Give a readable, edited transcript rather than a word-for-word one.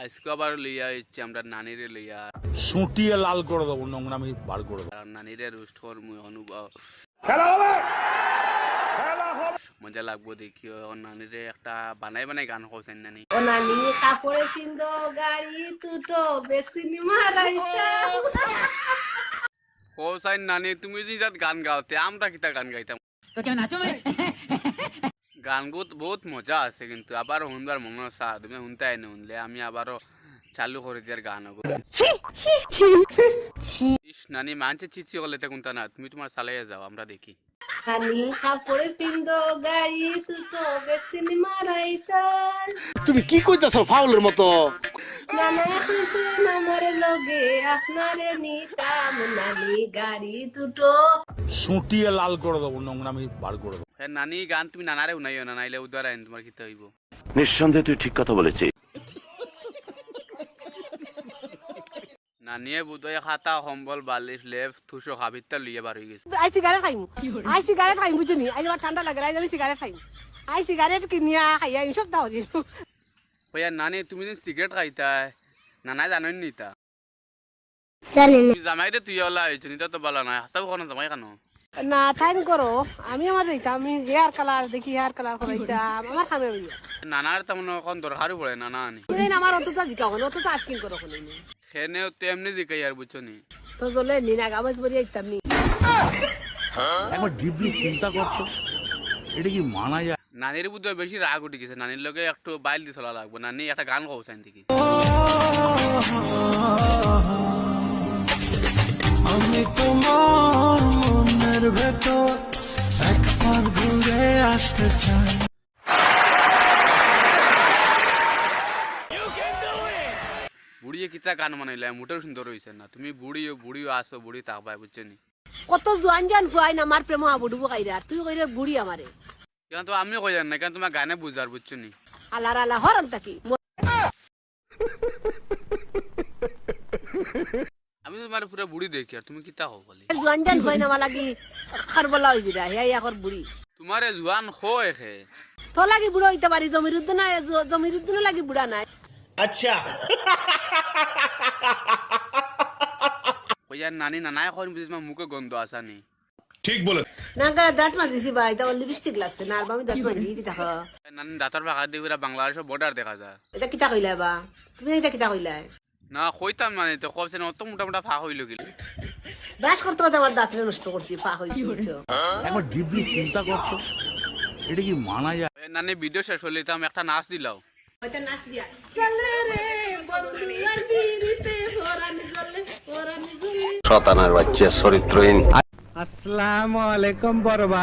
আজকে আবার লইয়া হচ্ছে আমরা নানিরে লইয়া সুটিয়ে লাল করে দেবো, নোংরামি বার করে দেবো। নানিরে রোস্ট করবো অনুভব মজা লাগবো দেখি নানিরে একটা বানাই বানাই গান করছেন নানি। ও নানি কাপড়ে পিন্দো গাড়ি তুটো বেসিনি মারাইতা কোসাইন নানি তুমি যদি যাত গান গাওতে আমরা কিতা গান গাইতাম। গান গুত বহুত মজা আছে কিন্তু আবার শুনবার মনে চা তুমি শুনতে আইনি শুনলে আমি আবারও চালু করে দিয়ার গান ইস নানি মানছে চিচি হলে কোনটা না তুমি তোমার চালাইয়া যাও আমরা দেখি। নানি কাপড়ে পিন্দো গাড়ি তুটো বেসিনি মারাইতা তুমি কি কইতাছো ফাউলের মতো? নানা খুশি আমারে লগে আপনারে নিতাম নানি গাড়ি তুটো সুটিয়ে লাল করে দেবো, নোংরামি বার করে দেবো। হ্যাঁ নানি গান তুমি নানারে শুনাইও না, নাইলে উদ্ধার আইন তোমার কিতা হইব। নিঃসন্দেহে তুই ঠিক কথা বলেছিস। নানিয়ে বুধই খাতা সম্বল বালিশ লেপ থুসো খাবিরটা লইয়া বার হয়ে গেছে। আই সিগারেট খাইম বুঝুনি আজ আমার ঠান্ডা লাগে আজ আমি সিগারেট খাইম আই সিগারেট কিনিয়া খাইয়া আমি সব দাও দিন। হইয়া নানি তুমি যে সিগারেট খাইতা নানাই জানেন নি তা জামাই রে তুই ওলা হয়েছো নিতা তো বলা নাই হাসাও কোনো জামাই কেন না থাইন করো আমি আমার দিতাম আমি হেয়ার কালার দেখি হেয়ার কালার করাইতাম আমার খামে নানার তেমন এখন দরকারও পড়ে না নানি আমার অতটা জিকা হলো অতটা আজকিন করো কোনো সেনেও তেমনি দিকে আর বুঝছো নি তো বলে নিনা গামাজ বলি আইতাম নি একবার ডিপলি চিন্তা করতো এটা কি মানা যায়? নানির বুদ্ধ বেশি রাগ উঠে গেছে, নানির লগে একটু বাইল দিয়ে চলা লাগবো। নানি একটা গান গাওছেন দেখি। আমি তোমার মনের ভেতর একবার ঘুরে আসতে চাই। বুড়িয়ে কিতা গান মানাইলে মোটেও সুন্দর হয়েছে না। তুমি বুড়িও আসো বুড়ি থাকবাই বুঝছো নি। কত জোয়ান জান ফুয়াই না আমার প্রেম বুড়বো কাইরা তুই কইরে বুড়ি আমারে কেন তো আমি কই জান না কেন তোমার গানে বুঝার বুঝছো নি। আলার আলা হরন তাকি আমি তোমার পুরো বুড়ি দেখি আর তুমি কিতা হো বলি। জোয়ান জান ফুয়াই না লাগি খারবলা হইছি রা হেই এখন বুড়ি তোমারে জোয়ান হয় খে তো লাগি বুড়ো হইতে পারি জমিরুদ্দ না জমিরুদ্দ লাগি বুড়া নাই। আচ্ছা কইয়া নানি নানায় এখন বুঝিস মুখে গন্ধ আসা নি। ঠিক বলে না দাঁত মারিছি ভাই তা লিপস্টিক লাগছে না আর আমি দাঁত মারি দিতা খ নানি দাঁতর ভাগা দিয়ে পুরা বাংলাদেশের বর্ডার দেখা যায়। এটা কিতা কইলা বা তুমি এটা কিতা কইলা না কইতাম মানে তো কবছে না অত মোটা মোটা ফাঁক হইল গেল। ব্রাশ করতে করতে আমার দাঁতরে নষ্ট করছি পা হইছি বুঝছো একবার ডিপলি চিন্তা করতো এটা কি মানা যায়? নানি ভিডিও শেষ হলে তো আমি একটা নাচ দিলাও। আচ্ছা নাচ দিয়া চলে রে বন্ধু আর বিরিতে ফরানি চলে ফরানি চলে শতানার বাচ্চা চরিত্রহীন। আসসালামু আলাইকুম বড় ভাই।